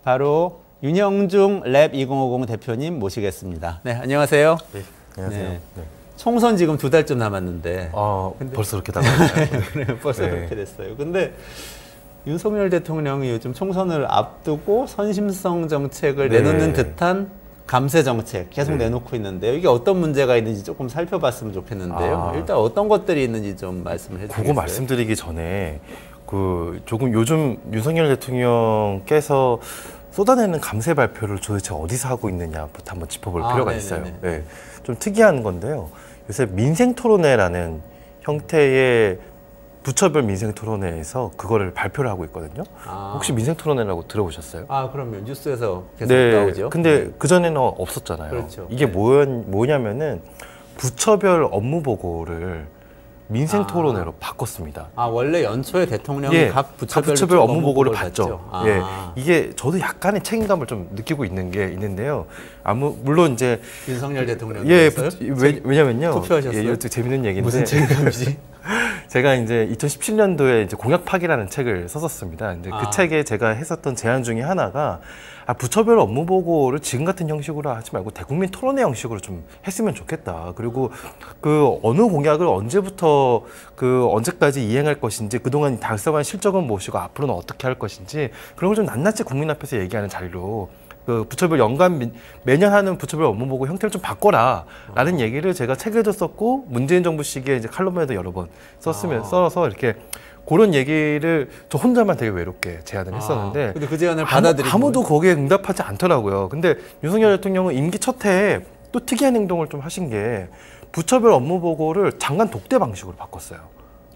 바로 윤형중 랩 2050 대표님 모시겠습니다. 네, 안녕하세요. 네, 안녕하세요. 네. 네. 총선 지금 2달쯤 남았는데. 근데 벌써 그렇게 다가왔나요? 그래요, 벌써 네. 그렇게 됐어요. 근데 윤석열 대통령이 요즘 총선을 앞두고 선심성 정책을 네. 내놓는 듯한 감세 정책 계속 네. 내놓고 있는데요. 이게 어떤 문제가 있는지 조금 살펴봤으면 좋겠는데요. 일단 어떤 것들이 있는지 좀 말씀을 해주세요. 그거 말씀드리기 전에 조금 요즘 윤석열 대통령께서 쏟아내는 감세 발표를 도대체 어디서 하고 있느냐부터 한번 짚어볼 필요가 있어요. 네. 좀 특이한 건데요. 요새 민생토론회라는 형태의 부처별 민생토론회에서 그거를 발표를 하고 있거든요. 혹시 민생토론회라고 들어보셨어요? 그럼요. 뉴스에서 계속 네. 나오죠. 근데 그전에는 없었잖아요. 그렇죠. 이게 뭐냐면은 부처별 업무 보고를 민생 토론회로 바꿨습니다. 원래 연초에 대통령이 각 부처별 업무 보고를 봤죠. 예. 이게 저도 약간의 책임감을 좀 느끼고 있는 게 있는데요. 물론 이제 윤석열 대통령이 왜냐면요. 투표하셨어요? 재밌는 얘기인데 무슨 책임감이지? 제가 이제 2017년도에 이제 공약 파기라는 책을 썼었습니다. 이제 그 책에 제가 했었던 제안 중에 하나가 부처별 업무 보고를 지금 같은 형식으로 하지 말고 대국민 토론회 형식으로 좀 했으면 좋겠다. 그리고 그 어느 공약을 언제부터 언제까지 이행할 것인지, 그동안 달성한 실적은 무엇이고 앞으로는 어떻게 할 것인지, 그런 걸 좀 낱낱이 국민 앞에서 얘기하는 자리로 부처별 매년 하는 부처별 업무 보고 형태를 좀 바꿔라 라는 얘기를 제가 책에도 썼고 문재인 정부 시기에 이제 칼럼에도 여러 번 써서 이렇게 그런 얘기를 저 혼자만 되게 외롭게 제안을 했었는데 근데 그 제안을 받아들이고 아무도 거기에 응답하지 않더라고요. 근데 윤석열 대통령은 임기 첫 해에 또 특이한 행동을 좀 하신 게 부처별 업무 보고를 장관 독대 방식으로 바꿨어요.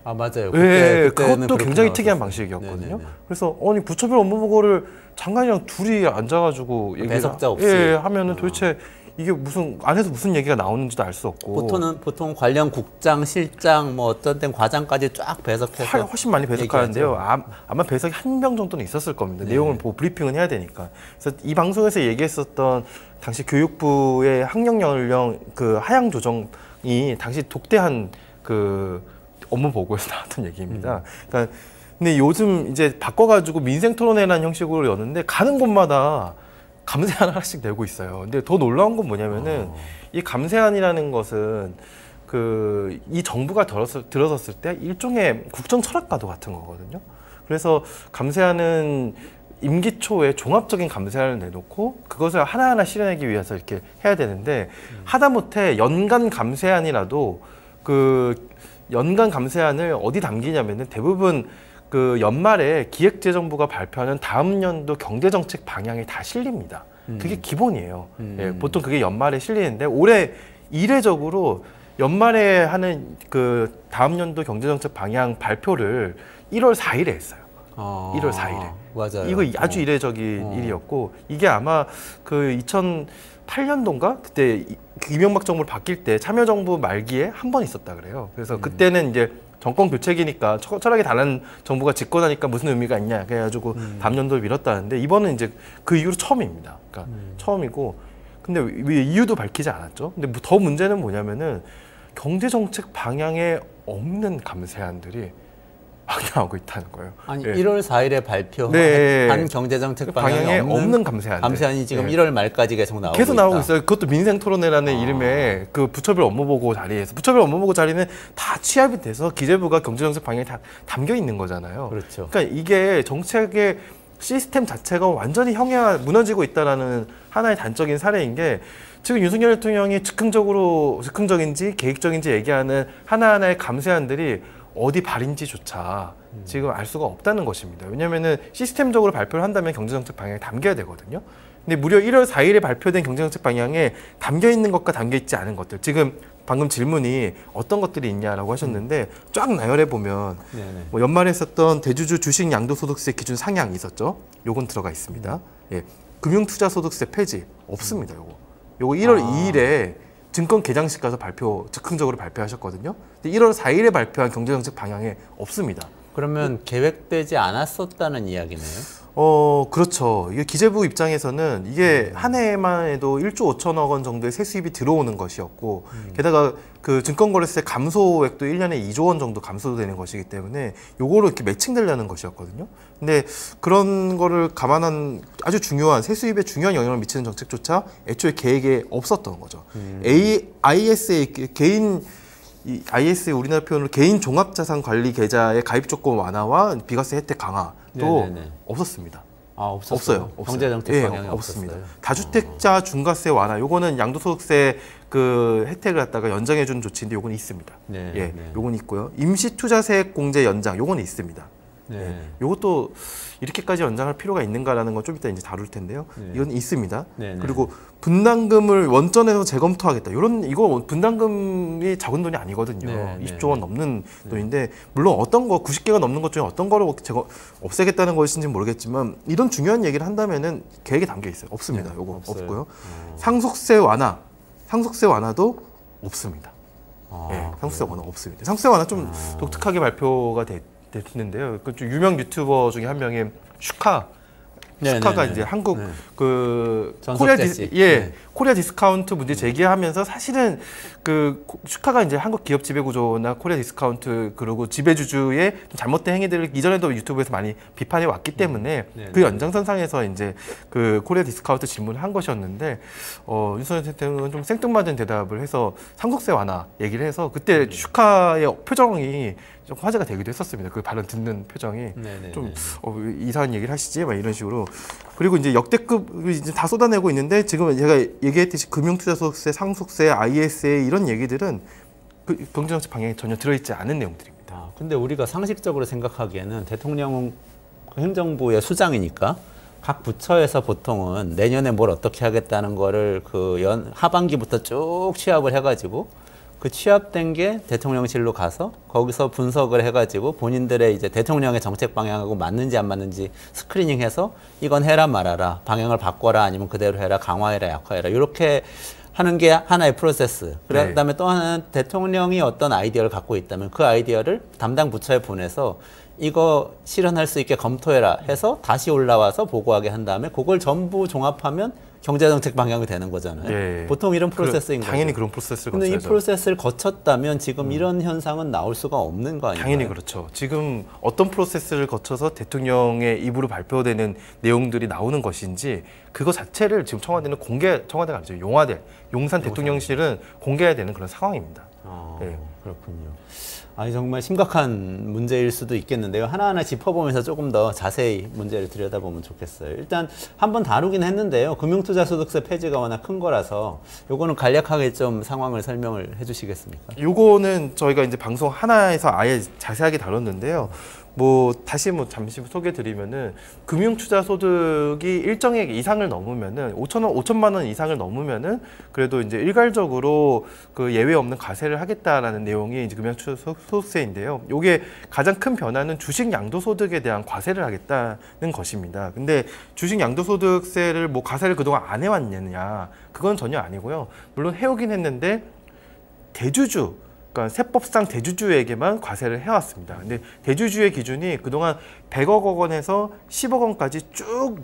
맞아요. 그것도 굉장히 특이한 방식이었거든요. 네네네. 그래서 부처별 업무 보고를 장관이랑 둘이 앉아가지고 배석자 없이 하면은 도대체 이게 안에서 무슨 얘기가 나오는지도 알 수 없고. 보통 관련 국장, 실장, 어떤 땐 과장까지 쫙 배석해서 훨씬 많이 배석하는데요. 아마 배석이 한 명 정도는 있었을 겁니다. 내용을 보고 브리핑은 해야 되니까. 그래서 이 방송에서 얘기했었던 당시 교육부의 학력 연령 하향 조정이 당시 독대한 업무 보고에서 나왔던 얘기입니다. 그러니까 근데 요즘 이제 바꿔가지고 민생 토론회라는 형식으로 여는데 가는 곳마다 감세안 하나씩 내고 있어요. 근데 더 놀라운 건 뭐냐면은 이 감세안이라는 것은 이 정부가 들어섰을 때 일종의 국정 철학과도 같은 거거든요. 그래서 감세안은 임기 초에 종합적인 감세안을 내놓고 그것을 하나하나 실현하기 위해서 이렇게 해야 되는데 하다못해 연간 감세안이라도 연간 감세안을 어디 담기냐면은 대부분 연말에 기획재정부가 발표하는 다음 연도 경제정책 방향에 다 실립니다. 그게 기본이에요. 보통 그게 연말에 실리는데 올해 이례적으로 연말에 하는 다음 연도 경제정책 방향 발표를 1월 4일에 했어요. 1월 4일에. 맞아요. 이거 아주 이례적인 일이었고 이게 아마 2008년도인가 그때 이명박 정부를 바뀔 때 참여정부 말기에 한 번 있었다 그래요. 그래서 그때는 이제 정권 교체기니까 철학이 다른 정부가 집권하니까 무슨 의미가 있냐 그래가지고 다음 연도를 미뤘다는데 이번은 이제 그 이후로 처음입니다. 그러니까 처음이고 근데 왜 이유도 밝히지 않았죠. 근데 더 문제는 뭐냐면은 경제정책 방향에 없는 감세안들이 막 나오고 있다는 거예요. 1월 4일에 발표한 경제정책 방향에 없는 감세안이 지금 1월 말까지 계속 나오고 있어요. 그것도 민생토론회라는 이름의 부처별 업무보고 자리에서 부처별 업무보고 자리는 다 취합이 돼서 기재부가 경제정책 방향이 다 담겨 있는 거잖아요. 그렇죠. 그러니까 이게 정책의 시스템 자체가 완전히 무너지고 있다라는 하나의 단적인 사례인 게 지금 윤석열 대통령이 즉흥적인지 계획적인지 얘기하는 하나하나의 감세안들이 어디 발인지조차 지금 알 수가 없다는 것입니다. 왜냐하면 시스템적으로 발표를 한다면 경제정책 방향에 담겨야 되거든요. 근데 무려 1월 4일에 발표된 경제정책 방향에 담겨 있는 것과 담겨 있지 않은 것들. 지금 방금 질문이 어떤 것들이 있냐라고 하셨는데 쫙 나열해 보면 연말에 했었던 대주주 주식 양도소득세 기준 상향이 있었죠. 요건 들어가 있습니다. 금융투자소득세 폐지 없습니다. 요거 1월 2일에 증권 개장식 가서 즉흥적으로 발표하셨거든요. 근데 1월 4일에 발표한 경제정책 방향에 없습니다. 그러면 계획되지 않았었다는 이야기네요? 그렇죠. 이게 기재부 입장에서는 이게 한 해만 해도 1조 5천억 원 정도의 세수입이 들어오는 것이었고 게다가 증권거래세 감소액도 1년에 2조 원 정도 감소되는 것이기 때문에 요거로 이렇게 매칭되려는 것이었거든요. 근데 그런 거를 감안한 아주 중요한 세수입에 중요한 영향을 미치는 정책조차 애초에 계획에 없었던 거죠. ISA 개인 ISA 우리나라 표현으로 개인 종합자산관리 계좌의 가입 조건 완화와 비과세 혜택 강화도 네네네. 없었습니다. 없어요. 경제정책 방향이 없습니다. 다주택자 중과세 완화, 요거는 양도소득세 그 혜택을 갖다가 연장해주는 조치인데 요건 있습니다. 네, 예, 네. 요건 있고요. 임시투자세액 공제 연장, 요건 있습니다. 네. 예, 요것도 이렇게까지 연장할 필요가 있는가라는 건 좀 이따 이제 다룰 텐데요. 네. 이건 있습니다. 네, 그리고 분담금을 원전에서 재검토하겠다. 이거 분담금이 적은 돈이 아니거든요. 네, 20조 원 넘는 돈인데 물론 어떤 거 90개가 넘는 것 중에 어떤 거를 없애겠다는 것인지 모르겠지만 이런 중요한 얘기를 한다면은 계획에 담겨 있어요. 없습니다. 네, 요거 없고요. 상속세 완화도 없습니다. 예, 상속세 완화 없습니다. 상속세 완화 좀 독특하게 발표가 됐는데요. 그 좀 유명 유튜버 중에 한 명이 슈카가 이제 한국 그 코리아 디스카운트 문제 제기하면서 사실은 그 슈카가 이제 한국 기업 지배 구조나 코리아 디스카운트 그리고 지배주주의 좀 잘못된 행위들을 이전에도 유튜브에서 많이 비판해 왔기 때문에 그 연장선상에서 이제 그 코리아 디스카운트 질문을 한 것이었는데 윤석열 대통령은 좀 생뚱맞은 대답을 해서 상속세 완화 얘기를 해서 그때 슈카의 표정이 좀 화제가 되기도 했었습니다. 그 발언 듣는 표정이 좀 이상한 얘기를 하시지 막 이런 식으로. 그리고 이제 역대급 이제 다 쏟아내고 있는데 지금 제가 얘기했듯이 금융투자소득세, 상속세, ISA 이런 얘기들은 그 경제정책 방향에 전혀 들어있지 않은 내용들입니다. 근데 우리가 상식적으로 생각하기에는 대통령은 행정부의 수장이니까 각 부처에서 보통은 내년에 뭘 어떻게 하겠다는 거를 그 하반기부터 쭉 취합을 해가지고 그 취합된 게 대통령실로 가서 거기서 분석을 해가지고 본인들의 이제 대통령의 정책 방향하고 맞는지 안 맞는지 스크리닝해서 이건 해라 말아라, 방향을 바꿔라, 아니면 그대로 해라, 강화해라, 약화해라, 이렇게 하는 게 하나의 프로세스. 그다음에 또 하나는 대통령이 어떤 아이디어를 갖고 있다면 그 아이디어를 담당 부처에 보내서 이거 실현할 수 있게 검토해라 해서 다시 올라와서 보고하게 한 다음에 그걸 전부 종합하면 경제정책 방향이 되는 거잖아요. 예. 보통 이런 프로세스인 거죠. 당연히 그런 프로세스를 거쳐야죠. 근데 이 프로세스를 거쳤다면 지금 이런 현상은 나올 수가 없는 거 아닌가요? 당연히 그렇죠. 지금 어떤 프로세스를 거쳐서 대통령의 입으로 발표되는 내용들이 나오는 것인지 그거 자체를 지금 청와대가 아니죠. 용산 대통령실은 공개해야 되는 그런 상황입니다. 네. 그렇군요. 아니 정말 심각한 문제일 수도 있겠는데요. 하나하나 짚어보면서 조금 더 자세히 문제를 들여다보면 좋겠어요. 일단 한번 다루긴 했는데요. 금융투자소득세 폐지가 워낙 큰 거라서 요거는 간략하게 좀 상황을 설명을 해주시겠습니까? 요거는 저희가 이제 방송 하나에서 아예 자세하게 다뤘는데요. 다시 잠시 소개드리면은 금융투자소득이 일정액 이상을 넘으면은 5천만 원 이상을 넘으면은 그래도 이제 일괄적으로 그 예외 없는 과세를 하겠다라는 내용이 이제 금융투자소득세인데요. 요게 가장 큰 변화는 주식 양도소득에 대한 과세를 하겠다는 것입니다. 근데 주식 양도소득세를 과세를 그동안 안 해왔느냐? 그건 전혀 아니고요. 물론 해오긴 했는데 대주주 그러니까 세법상 대주주에게만 과세를 해왔습니다. 근데 대주주의 기준이 그동안 100억 원에서 10억 원까지 쭉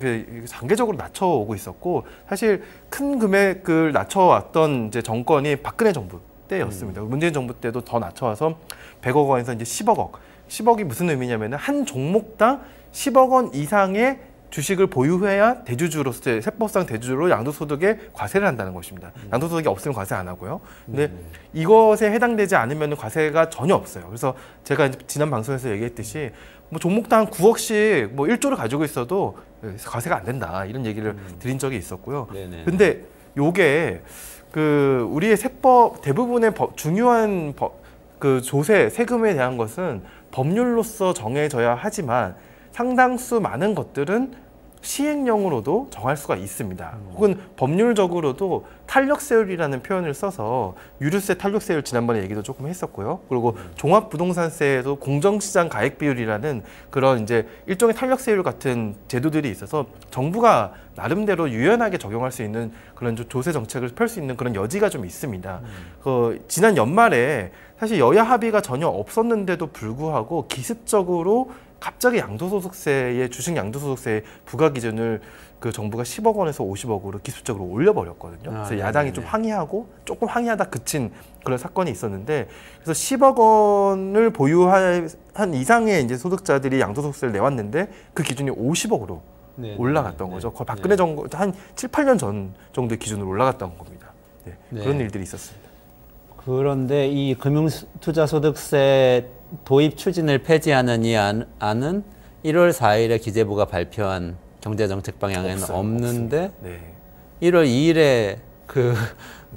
단계적으로 낮춰오고 있었고 사실 큰 금액을 낮춰왔던 이제 정권이 박근혜 정부 때였습니다. 문재인 정부 때도 더 낮춰와서 100억 원에서 이제 10억. 10억이 무슨 의미냐면은 한 종목당 10억 원 이상의 주식을 보유해야 대주주로서 세법상 대주주로 양도소득에 과세를 한다는 것입니다. 양도소득이 없으면 과세 안 하고요. 근데 이것에 해당되지 않으면 과세가 전혀 없어요. 그래서 제가 이제 지난 방송에서 얘기했듯이 종목당 9억씩 1조를 가지고 있어도 과세가 안 된다 이런 얘기를 드린 적이 있었고요. 근데 요게 우리의 세법 대부분의 중요한 그 조세 세금에 대한 것은 법률로서 정해져야 하지만 상당수 많은 것들은 시행령으로도 정할 수가 있습니다. 혹은 법률적으로도 탄력세율이라는 표현을 써서 유류세 탄력세율 지난번에 얘기도 조금 했었고요. 그리고 종합부동산세에도 공정시장 가액비율이라는 그런 이제 일종의 탄력세율 같은 제도들이 있어서 정부가 나름대로 유연하게 적용할 수 있는 그런 조세 정책을 펼 수 있는 그런 여지가 좀 있습니다. 지난 연말에 사실 여야 합의가 전혀 없었는데도 불구하고 기습적으로 갑자기 양도소득세의 주식 양도소득세 부과 기준을 그 정부가 10억 원에서 50억으로 기술적으로 올려버렸거든요. 그래서 야당이 좀 항의하고 조금 항의하다 그친 그런 사건이 있었는데 그래서 10억 원을 보유한 이상의 이제 소득자들이 양도소득세를 내왔는데 그 기준이 50억으로 네, 올라갔던 네, 거죠. 네, 거의 박근혜 정부 한 7, 8년 전 정도의 기준으로 올라갔던 겁니다. 네, 네. 그런 일들이 있었습니다. 그런데 이 금융투자소득세 도입 추진을 폐지하는 이 안은 1월 4일에 기재부가 발표한 경제정책 방향에는 없는데 네. 1월 2일에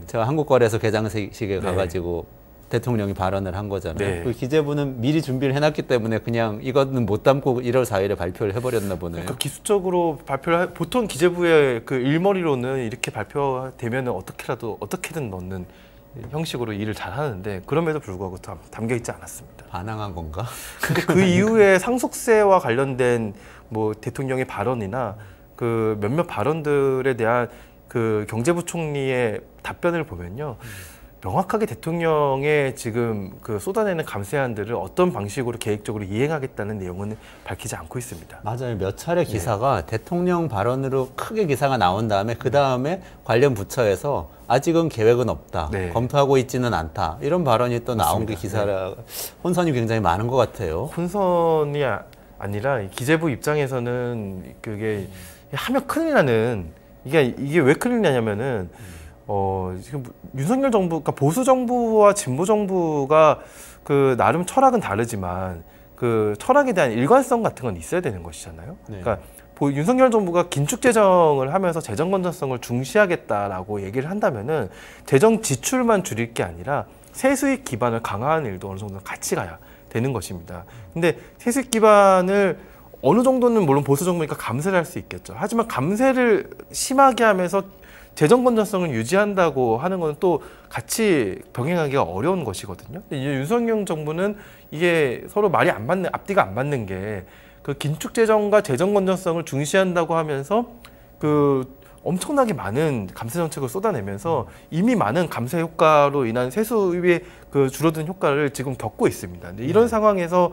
저 한국거래소 개장식에 네. 가가지고 대통령이 발언을 한 거잖아요. 네. 그 기재부는 미리 준비를 해놨기 때문에 그냥 이거는 못 담고 1월 4일에 발표를 해버렸나 보네요. 그러니까 기술적으로 보통 기재부의 그 일머리로는 이렇게 발표되면 어떻게든 넣는 형식으로 일을 잘 하는데 그럼에도 불구하고 담겨 있지 않았습니다. 반항한 건가? 근데 그 이후에 상속세와 관련된 뭐 대통령의 발언이나 그 몇몇 발언들에 대한 그 경제부총리의 답변을 보면요. 명확하게 대통령의 지금 그 쏟아내는 감세안들을 어떤 방식으로 계획적으로 이행하겠다는 내용은 밝히지 않고 있습니다. 맞아요. 몇 차례 기사가 대통령 발언으로 크게 기사가 나온 다음에 그 다음에 관련 부처에서 아직은 계획은 없다. 네. 검토하고 있지는 않다. 이런 발언이 또 나온 게 맞습니다. 기사라 혼선이 굉장히 많은 것 같아요. 혼선이 아니라 기재부 입장에서는 그게 하면 큰일 나는 이게 왜 큰일 나냐면은 지금 윤석열 정부, 그러니까 보수 정부와 진보 정부가 그 나름 철학은 다르지만 그 철학에 대한 일관성 같은 건 있어야 되는 것이잖아요. 네. 그러니까 윤석열 정부가 긴축 재정을 하면서 재정 건전성을 중시하겠다라고 얘기를 한다면은 재정 지출만 줄일 게 아니라 세수익 기반을 강화하는 일도 어느 정도 같이 가야 되는 것입니다. 근데 세수익 기반을 어느 정도는 물론 보수 정부니까 감세를 할 수 있겠죠. 하지만 감세를 심하게 하면서 재정 건전성을 유지한다고 하는 건 또 같이 병행하기가 어려운 것이거든요. 근데 이제 윤석열 정부는 이게 서로 말이 안 맞는, 앞뒤가 안 맞는 게 그 긴축 재정과 재정 건전성을 중시한다고 하면서 그 엄청나게 많은 감세 정책을 쏟아내면서 이미 많은 감세 효과로 인한 세수의 그 줄어든 효과를 지금 겪고 있습니다. 근데 이런 상황에서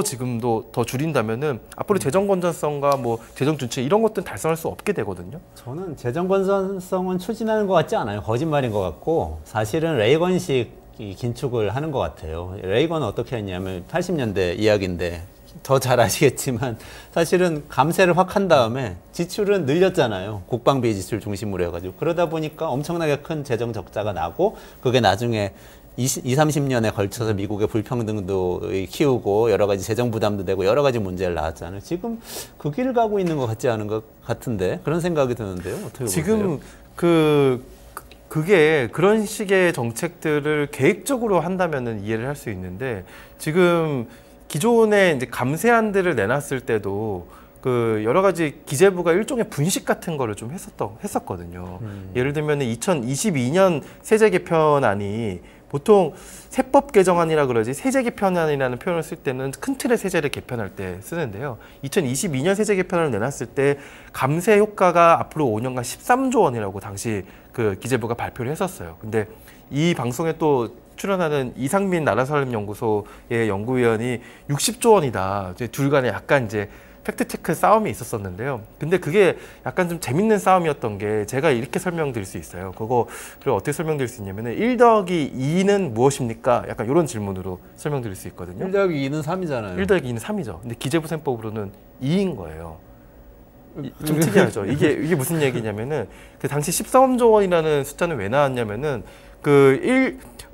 지금도 더 줄인다면은 앞으로 재정 건전성과 뭐 재정 준칙 이런 것들은 달성할 수 없게 되거든요. 저는 재정 건전성은 추진하는 것 같지 않아요. 거짓말인 것 같고 사실은 레이건식 이 긴축을 하는 것 같아요. 레이건은 어떻게 했냐면 80년대 이야기인데 더 잘 아시겠지만 사실은 감세를 확 한 다음에 지출은 늘렸잖아요. 국방비 지출 중심으로 해가지고 그러다 보니까 엄청나게 큰 재정 적자가 나고 그게 나중에 20, 30년에 걸쳐서 미국의 불평등도 키우고 여러 가지 재정 부담도 되고 여러 가지 문제를 낳았잖아요. 지금 그 길을 가고 있는 것 같지 않은 것 같은데 그런 생각이 드는데요. 어떻게 지금 보세요? 그게 그런 식의 정책들을 계획적으로 한다면은 이해를 할 수 있는데 지금 기존에 이제 감세안들을 내놨을 때도 그 여러 가지 기재부가 일종의 분식 같은 거를 좀 했었거든요. 예를 들면 2022년 세제 개편안이 보통 세법 개정안이라 그러지 세제 개편안이라는 표현을 쓸 때는 큰 틀의 세제를 개편할 때 쓰는데요. 2022년 세제 개편안을 내놨을 때 감세 효과가 앞으로 5년간 13조 원이라고 당시 그 기재부가 발표를 했었어요. 근데 이 방송에 또 출연하는 이상민 나라살림연구소의 연구위원이 60조 원이다. 이제 둘 간에 약간 이제 팩트체크 싸움이 있었었는데요. 근데 그게 약간 좀 재밌는 싸움이었던 게 제가 이렇게 설명드릴 수 있어요. 그거를 어떻게 설명드릴 수 있냐면 1 더하기 2는 무엇입니까? 약간 이런 질문으로 설명드릴 수 있거든요. 1 더하기 2는 3이잖아요. 1 더하기 2는 3이죠. 근데 기재부 셈법으로는 2인 거예요. 좀 특이하죠. 이게 무슨 얘기냐면은 그 당시 13조 원이라는 숫자는 왜 나왔냐면은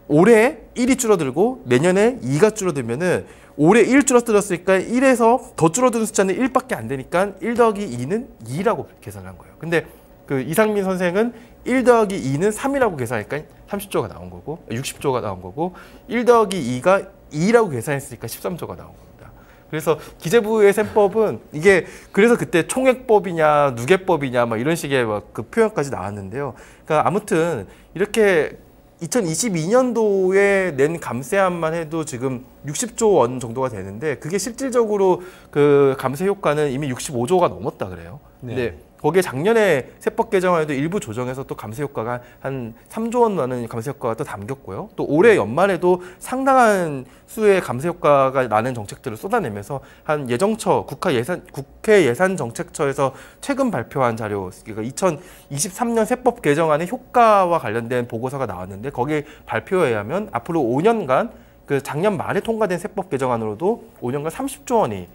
올해 1이 줄어들고 내년에 2가 줄어들면은 올해 1 줄어들었으니까 1에서 더 줄어드는 숫자는 1밖에 안 되니까 1 더하기 2는 2라고 계산한 거예요. 근데 그 이상민 선생은 1 더하기 2는 3이라고 계산하니까 30조가 나온 거고 60조가 나온 거고 1 더하기 2가 2라고 계산했으니까 13조가 나온 겁니다. 그래서 기재부의 셈법은 이게 그래서 그때 총액법이냐 누계법이냐 막 이런 식의 막 그 표현까지 나왔는데요. 그러니까 아무튼 이렇게 2022년도에 낸 감세안만 해도 지금 60조 원 정도가 되는데 그게 실질적으로 그 감세 효과는 이미 65조가 넘었다 그래요. 근데 거기에 작년에 세법 개정안에도 일부 조정해서 또 감세 효과가 한 3조 원 나는 감세 효과가 또 담겼고요. 또 올해 연말에도 상당한 수의 감세 효과가 나는 정책들을 쏟아내면서 한 예정처 국회 예산정책처에서 최근 발표한 자료, 그러니까 2023년 세법 개정안의 효과와 관련된 보고서가 나왔는데 거기에 발표에 의하면 앞으로 5년간 그 작년 말에 통과된 세법 개정안으로도 5년간 30조 원이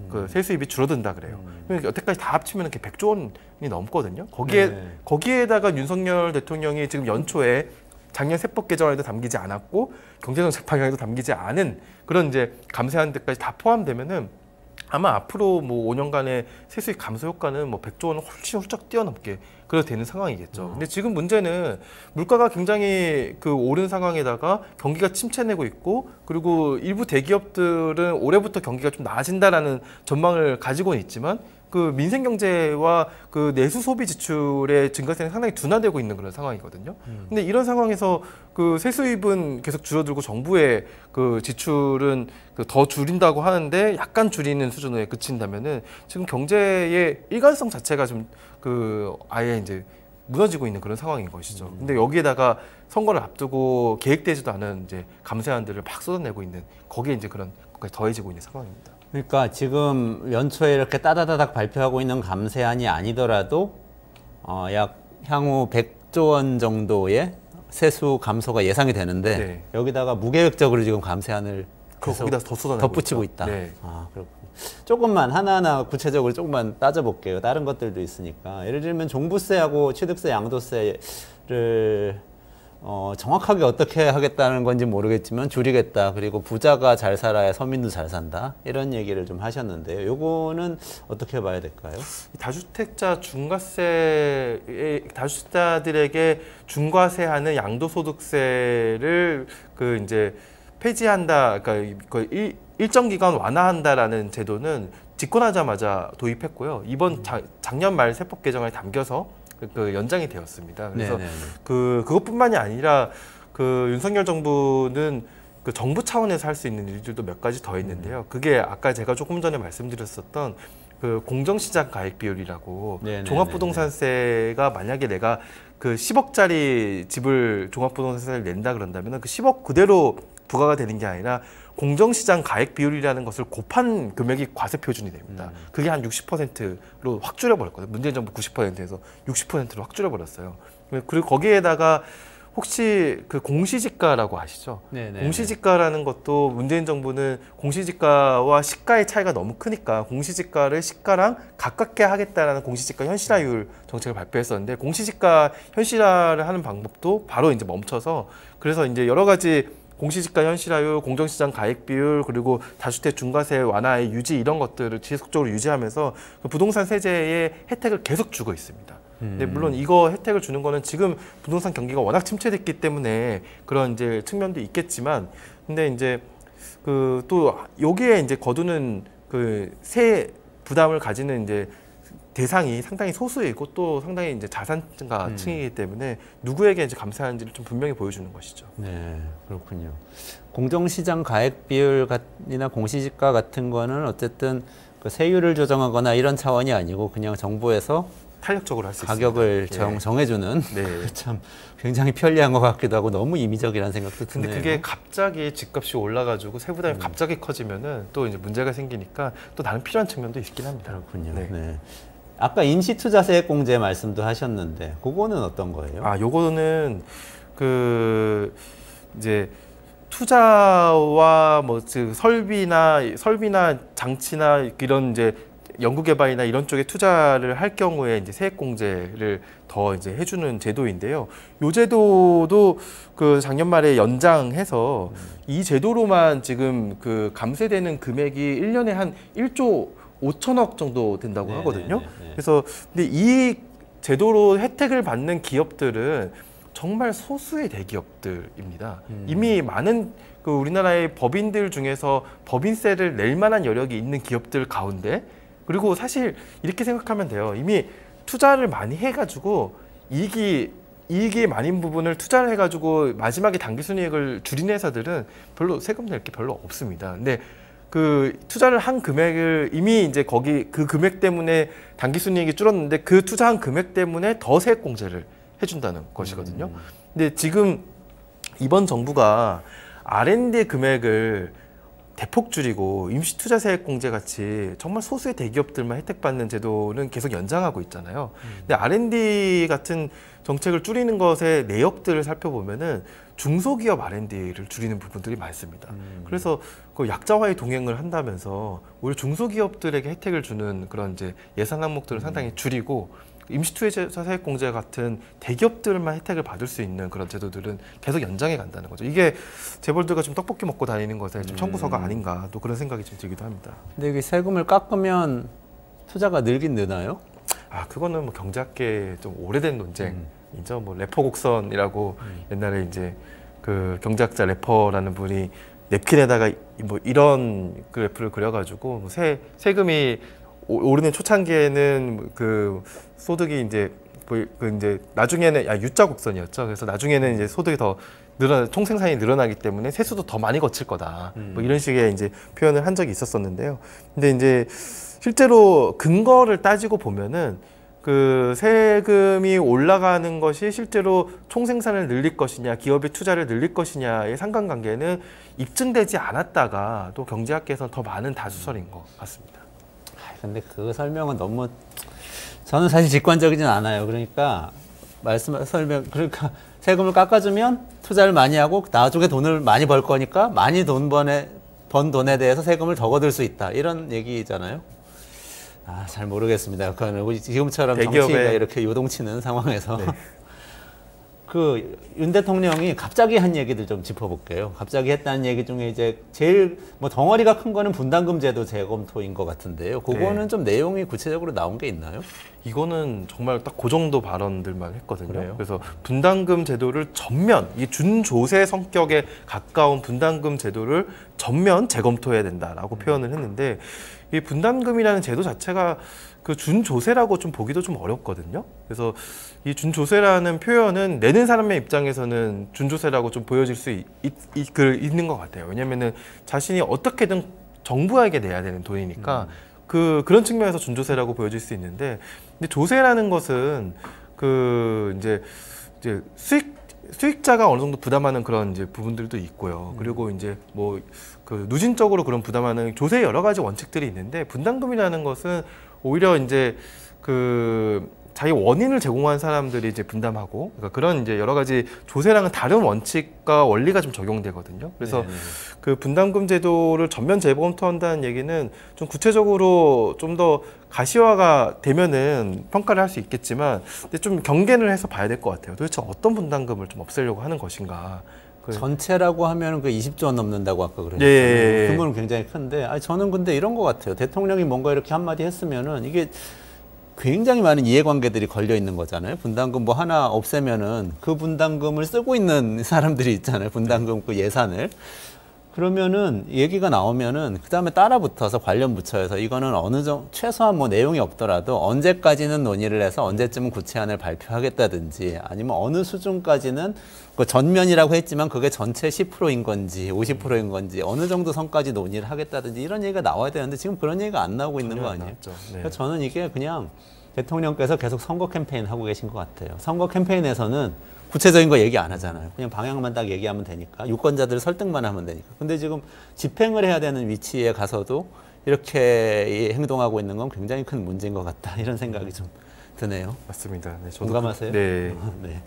그 세수입이 줄어든다 그래요. 그러니까 여태까지 다 합치면 이렇게 100조 원이 넘거든요. 거기에다가 윤석열 대통령이 지금 연초에 작년 세법 개정안에도 담기지 않았고 경제정책 방향에도 담기지 않은 그런 이제 감세하는 데까지 다 포함되면은 아마 앞으로 뭐 5년간의 세수익 감소 효과는 뭐 100조 원은 훨씬 훌쩍 뛰어넘게 그래도 되는 상황이겠죠. 근데 지금 문제는 물가가 굉장히 그 오른 상황에다가 경기가 침체내고 있고 그리고 일부 대기업들은 올해부터 경기가 좀 나아진다라는 전망을 가지고는 있지만 그 민생 경제와 그 내수 소비 지출의 증가세는 상당히 둔화되고 있는 그런 상황이거든요. 근데 이런 상황에서 그 세수입은 계속 줄어들고 정부의 그 지출은 그더 줄인다고 하는데 약간 줄이는 수준에 그친다면은 지금 경제의 일관성 자체가 좀 그 아예 이제 무너지고 있는 그런 상황인 것이죠. 근데 여기에다가 선거를 앞두고 계획되지도 않은 이제 감세안들을 막 쏟아내고 있는 거기에 이제 그런 것까지 더해지고 있는 상황입니다. 그러니까 지금 연초에 이렇게 따다다닥 발표하고 있는 감세안이 아니더라도 약 향후 100조 원 정도의 세수 감소가 예상이 되는데 네. 여기다가 무계획적으로 지금 감세안을 거기다 더 쏟아내고 덧붙이고 있다. 네. 아, 그렇군요. 조금만 하나하나 구체적으로 조금만 따져볼게요. 다른 것들도 있으니까. 예를 들면 종부세하고 취득세, 양도세를 정확하게 어떻게 하겠다는 건지 모르겠지만 줄이겠다. 그리고 부자가 잘 살아야 서민도 잘 산다. 이런 얘기를 좀 하셨는데요. 요거는 어떻게 봐야 될까요? 다주택자 다주택자들에게 중과세하는 양도소득세를 그 이제 폐지한다. 그러니까 그 일정 기간 완화한다라는 제도는 집권하자마자 도입했고요. 이번 작년 말 세법 개정안에 담겨서 그 연장이 되었습니다. 그래서 그것뿐만이 아니라 그 윤석열 정부는 그 정부 차원에서 할 수 있는 일들도 몇 가지 더 있는데요. 그게 아까 제가 조금 전에 말씀드렸었던 그 공정시장 가액 비율이라고 종합부동산세가 만약에 내가 그 10억짜리 집을 종합부동산세를 낸다 그런다면 그 10억 그대로 부과가 되는 게 아니라 공정시장 가액 비율이라는 것을 곱한 금액이 과세 표준이 됩니다. 그게 한 60%로 확 줄여버렸거든요. 문재인 정부 90%에서 60%로 확 줄여버렸어요. 그리고 거기에다가 혹시 그 공시지가라고 아시죠? 네네. 공시지가라는 것도 문재인 정부는 공시지가와 시가의 차이가 너무 크니까 공시지가를 시가랑 가깝게 하겠다라는 공시지가 현실화율 정책을 발표했었는데 공시지가 현실화를 하는 방법도 바로 이제 멈춰서 그래서 이제 여러 가지 공시지가 현실화율, 공정시장 가액 비율, 그리고 다주택 중과세 완화의 유지 이런 것들을 지속적으로 유지하면서 그 부동산 세제의 혜택을 계속 주고 있습니다. 근데 물론 이거 혜택을 주는 거는 지금 부동산 경기가 워낙 침체됐기 때문에 그런 이제 측면도 있겠지만, 근데 이제 그 또 여기에 이제 거두는 그 세 부담을 가지는 이제 대상이 상당히 소수이고 또 상당히 이제 자산가층이기 때문에 누구에게 이제 감사하는지를 좀 분명히 보여주는 것이죠. 네, 그렇군요. 공정시장 가액 비율이나 공시지가 같은 거는 어쨌든 그 세율을 조정하거나 이런 차원이 아니고 그냥 정부에서 탄력적으로 할 수 있습니다. 가격을 정해주는 참 굉장히 편리한 것 같기도 하고 너무 임의적이라는 생각도 드네요. 근데 그게 갑자기 집값이 올라가지고 세부담이 갑자기 커지면은 또 이제 문제가 생기니까 또 다른 필요한 측면도 있긴 합니다. 그렇군요. 네. 아까 인시투자세액공제 말씀도 하셨는데 그거는 어떤 거예요? 요거는 그 이제 투자와 뭐 설비나 장치나 이런 이제 연구개발이나 이런 쪽에 투자를 할 경우에 이제 세액공제를 더 이제 해주는 제도인데요. 이 제도도 그 작년 말에 연장해서 이 제도로만 지금 그 감세되는 금액이 1년에 한 1조 5천억 정도 된다고 하거든요. 그래서 근데 이 제도로 혜택을 받는 기업들은 정말 소수의 대기업들입니다. 이미 많은 그 우리나라의 법인들 중에서 법인세를 낼 만한 여력이 있는 기업들 가운데, 그리고 사실 이렇게 생각하면 돼요. 이미 투자를 많이 해가지고 이익이 많은 부분을 투자를 해가지고 마지막에 당기순이익을 줄인 회사들은 별로 세금 낼 게 별로 없습니다. 근데 그 투자를 한 금액을 이미 이제 거기 그 금액 때문에 당기순이익이 줄었는데 그 투자한 금액 때문에 더 세액공제를 해준다는 것이거든요. 근데 지금 이번 정부가 R&D 금액을 대폭 줄이고 임시투자세액공제 같이 정말 소수의 대기업들만 혜택받는 제도는 계속 연장하고 있잖아요. 근데 R&D 같은 정책을 줄이는 것의 내역들을 살펴보면은 중소기업 R&D를 줄이는 부분들이 많습니다. 그래서 그 약자와의 동행을 한다면서 오히려 중소기업들에게 혜택을 주는 그런 이제 예산 항목들을 상당히 줄이고 임시투자세액공제 같은 대기업들만 혜택을 받을 수 있는 그런 제도들은 계속 연장해 간다는 거죠. 이게 재벌들과 좀 떡볶이 먹고 다니는 것에 좀 청구서가 아닌가 또 그런 생각이 좀 들기도 합니다. 근데 이게 세금을 깎으면 투자가 늘긴 느나요? 아 그거는 뭐 경제학계 좀 오래된 논쟁이죠. 뭐 래퍼 곡선이라고 옛날에 이제 그 경제학자 래퍼라는 분이 냅킨에다가 뭐 이런 그래프를 그려가지고 세금이 오르는 초창기에는 그 소득이 이제 그 이제 나중에는 U자 곡선이었죠. 그래서 나중에는 이제 소득이 더 총생산이 늘어나기 때문에 세수도 더 많이 거칠 거다. 뭐 이런 식의 이제 표현을 한 적이 있었었는데요. 근데 이제 실제로 근거를 따지고 보면은 그 세금이 올라가는 것이 실제로 총생산을 늘릴 것이냐, 기업의 투자를 늘릴 것이냐의 상관관계는 입증되지 않았다가 또 경제학계에서는 더 많은 다수설인 것 같습니다. 근데 그 설명은 너무 저는 사실 직관적이진 않아요. 그러니까 그러니까 세금을 깎아주면 투자를 많이 하고 나중에 돈을 많이 벌 거니까 많이 번 돈에 대해서 세금을 더 거둘 수 있다. 이런 얘기잖아요. 잘 모르겠습니다. 그거는 지금처럼 정치가 이렇게 요동치는 상황에서 네. 그 윤 대통령이 갑자기 한 얘기들 좀 짚어볼게요. 갑자기 했다는 얘기 중에 이제 제일 뭐 덩어리가 큰 거는 분담금 제도 재검토인 것 같은데요. 그거는 네. 좀 내용이 구체적으로 나온 게 있나요? 이거는 정말 딱 그 정도 발언들만 했거든요. 그래요? 그래서 분담금 제도를 전면, 이 준조세 성격에 가까운 분담금 제도를 전면 재검토해야 된다라고 표현을 했는데 이 분담금이라는 제도 자체가 그 준조세라고 좀 보기도 좀 어렵거든요. 그래서 이 준조세라는 표현은 내는 사람의 입장에서는 준조세라고 좀 보여질 수 있는 것 같아요. 왜냐면은 자신이 어떻게든 정부에게 내야 되는 돈이니까 그런 측면에서 준조세라고 보여질 수 있는데, 근데 조세라는 것은 그 이제 수익자가 어느 정도 부담하는 그런 이제 부분들도 있고요. 그리고 이제 뭐 그 누진적으로 그런 부담하는 조세의 여러 가지 원칙들이 있는데, 분담금이라는 것은 오히려 이제 그 자기 원인을 제공한 사람들이 이제 분담하고, 그러니까 그런 이제 여러 가지 조세랑은 다른 원칙과 원리가 좀 적용되거든요. 그래서 네네. 그 분담금 제도를 전면 재검토한다는 얘기는 좀 구체적으로 좀 더 가시화가 되면은 평가를 할 수 있겠지만, 근데 좀 경계를 해서 봐야 될 것 같아요. 도대체 어떤 분담금을 좀 없애려고 하는 것인가. 전체라고 하면 그 20조 원 넘는다고 아까 그랬잖아요. 예. 규모는 굉장히 큰데, 저는 근데 이런 것 같아요. 대통령이 뭔가 이렇게 한마디 했으면은 이게 굉장히 많은 이해관계들이 걸려 있는 거잖아요. 분담금 뭐 하나 없애면은 그 분담금을 쓰고 있는 사람들이 있잖아요. 분담금 그 예산을. 그러면은 얘기가 나오면은 그 다음에 따라붙어서 관련 부처에서 이거는 어느 정도 최소한 뭐 내용이 없더라도 언제까지는 논의를 해서 언제쯤은 구체안을 발표하겠다든지, 아니면 어느 수준까지는 그 전면이라고 했지만 그게 전체 10%인 건지 50%인 건지 어느 정도 선까지 논의를 하겠다든지 이런 얘기가 나와야 되는데 지금 그런 얘기가 안 나오고 있는 거 아니에요? 네. 그래서 저는 이게 그냥 대통령께서 계속 선거 캠페인 하고 계신 것 같아요. 선거 캠페인에서는 구체적인 거 얘기 안 하잖아요. 그냥 방향만 딱 얘기하면 되니까, 유권자들 설득만 하면 되니까. 근데 지금 집행을 해야 되는 위치에 가서도 이렇게 행동하고 있는 건 굉장히 큰 문제인 것 같다, 이런 생각이 좀 드네요. 맞습니다. 네, 저도 공감하세요? 네. 네.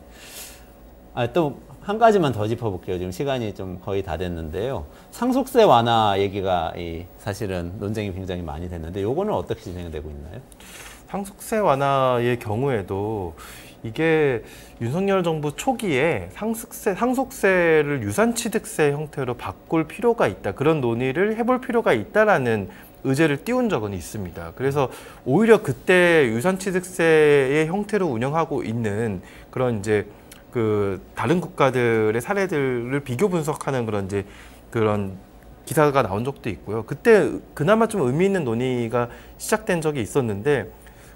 또 한 가지만 더 짚어볼게요. 지금 시간이 좀 거의 다 됐는데요. 상속세 완화 얘기가 사실은 논쟁이 굉장히 많이 됐는데, 요거는 어떻게 진행되고 있나요? 상속세 완화의 경우에도 이게 윤석열 정부 초기에 상속세를 유산취득세 형태로 바꿀 필요가 있다, 그런 논의를 해볼 필요가 있다라는 의제를 띄운 적은 있습니다. 그래서 오히려 그때 유산취득세의 형태로 운영하고 있는 그런 이제 그 다른 국가들의 사례들을 비교 분석하는 그런 기사가 나온 적도 있고요. 그때 그나마 좀 의미 있는 논의가 시작된 적이 있었는데,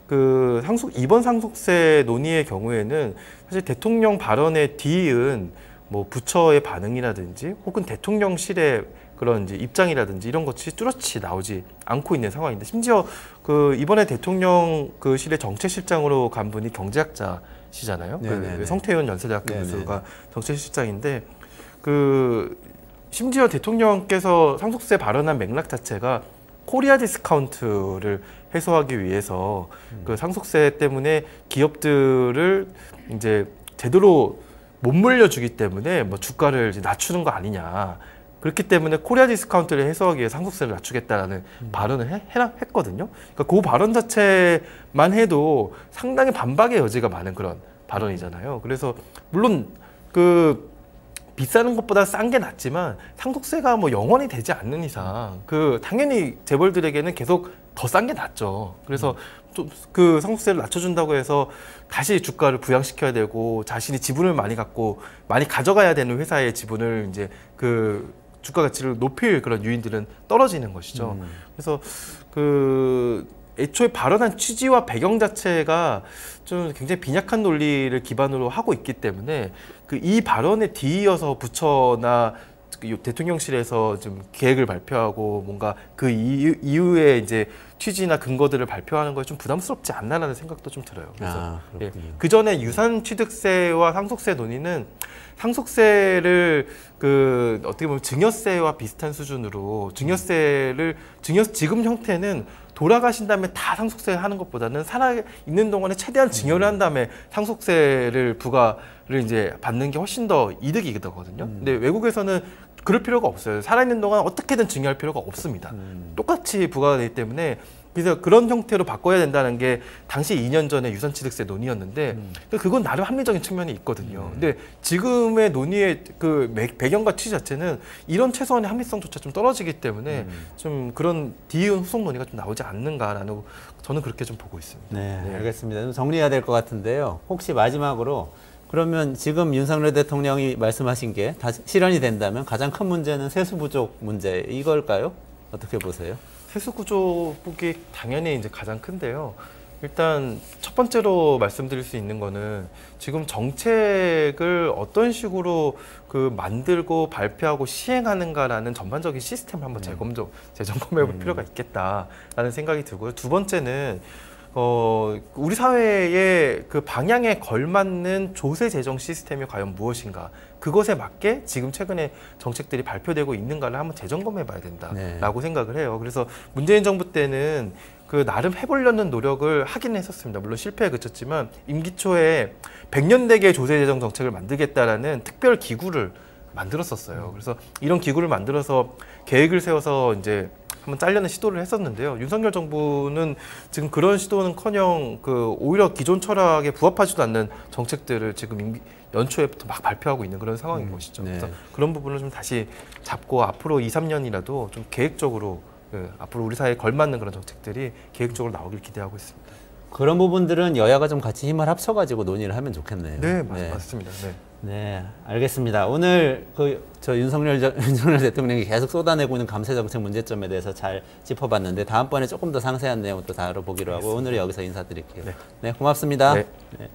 그 이번 상속세 논의의 경우에는 사실 대통령 발언에 뒤이은 뭐 부처의 반응이라든지 혹은 대통령실의 그런 이제 입장이라든지 이런 것이 뚜렷이 나오지 않고 있는 상황인데, 심지어 그 이번에 대통령 그 실의 정책실장으로 간 분이 경제학자시잖아요. 그 성태현 연세대학교 교수가 정책실장인데, 그 심지어 대통령께서 상속세 발언한 맥락 자체가 코리아 디스카운트를 해소하기 위해서 그 상속세 때문에 기업들을 이제 제대로 못 물려주기 때문에 뭐 주가를 이제 낮추는 거 아니냐. 그렇기 때문에 코리아 디스카운트를 해소하기 위해 상속세를 낮추겠다라는 발언을 했거든요. 그러니까 그 발언 자체만 해도 상당히 반박의 여지가 많은 그런 발언이잖아요. 그래서 물론 그 비싸는 것보다 싼 게 낫지만 상속세가 뭐 영원히 되지 않는 이상 그 당연히 재벌들에게는 계속 더 싼 게 낫죠. 그래서 좀 그 상속세를 낮춰준다고 해서 다시 주가를 부양시켜야 되고 자신이 지분을 많이 갖고 많이 가져가야 되는 회사의 지분을 이제 그 주가 가치를 높일 그런 요인들은 떨어지는 것이죠. 그래서 그 애초에 발언한 취지와 배경 자체가 좀 굉장히 빈약한 논리를 기반으로 하고 있기 때문에 그 이 발언에 뒤이어서 부처나 대통령실에서 좀 계획을 발표하고 뭔가 그 이후에 이제 취지나 근거들을 발표하는 것이 좀 부담스럽지 않나라는 생각도 좀 들어요. 그래서 그 전에 유산 취득세와 상속세 논의는 상속세를 그 어떻게 보면 증여세와 비슷한 수준으로 지금 형태는 돌아가신 다음에 다 상속세 하는 것보다는 살아 있는 동안에 최대한 증여를 한 다음에 상속세를 부과를 이제 받는 게 훨씬 더 이득이거든요. 근데 외국에서는 그럴 필요가 없어요. 살아있는 동안 어떻게든 증여할 필요가 없습니다. 똑같이 부과가 되기 때문에 그래서 그런 형태로 바꿔야 된다는 게 당시 2년 전에 유산취득세 논의였는데 그건 나름 합리적인 측면이 있거든요. 근데 지금의 논의의 그 배경과 취지 자체는 이런 최소한의 합리성조차 좀 떨어지기 때문에 좀 그런 뒤이은 후속 논의가 좀 나오지 않는가라는 저는 그렇게 좀 보고 있습니다. 네, 알겠습니다. 좀 정리해야 될 것 같은데요. 혹시 마지막으로 그러면 지금 윤석열 대통령이 말씀하신 게 다 실현이 된다면 가장 큰 문제는 세수 부족 문제 이걸까요? 어떻게 보세요? 세수 구조폭이 당연히 이제 가장 큰데요. 일단 첫 번째로 말씀드릴 수 있는 거는 지금 정책을 어떤 식으로 그 만들고 발표하고 시행하는가라는 전반적인 시스템을 한번 재점검해 볼 필요가 있겠다라는 생각이 들고요. 두 번째는 우리 사회의 그 방향에 걸맞는 조세 재정 시스템이 과연 무엇인가, 그것에 맞게 지금 최근에 정책들이 발표되고 있는가를 한번 재점검해 봐야 된다라고 생각을 해요. 그래서 문재인 정부 때는 그 나름 해보려는 노력을 하긴 했었습니다. 물론 실패에 그쳤지만 임기 초에 100년 대계 조세 재정 정책을 만들겠다라는 특별 기구를 만들었었어요. 그래서 이런 기구를 만들어서 계획을 세워서 이제 한번 짜려는 시도를 했었는데요. 윤석열 정부는 지금 그런 시도는커녕 그 오히려 기존 철학에 부합하지도 않는 정책들을 지금 연초에부터 막 발표하고 있는 그런 상황인 것이죠. 네. 그래서 그런 부분을 좀 다시 잡고 앞으로 2, 3년이라도 좀 계획적으로 앞으로 우리 사회에 걸맞는 그런 정책들이 계획적으로 나오길 기대하고 있습니다. 그런 부분들은 여야가 좀 같이 힘을 합쳐가지고 논의를 하면 좋겠네요. 네, 맞습니다. 네. 네, 알겠습니다. 오늘 저 윤석열 대통령이 계속 쏟아내고 있는 감세 정책 문제점에 대해서 잘 짚어봤는데 다음번에 조금 더 상세한 내용 또 다뤄보기로 하고 오늘 여기서 인사드릴게요. 네, 고맙습니다. 네. 네.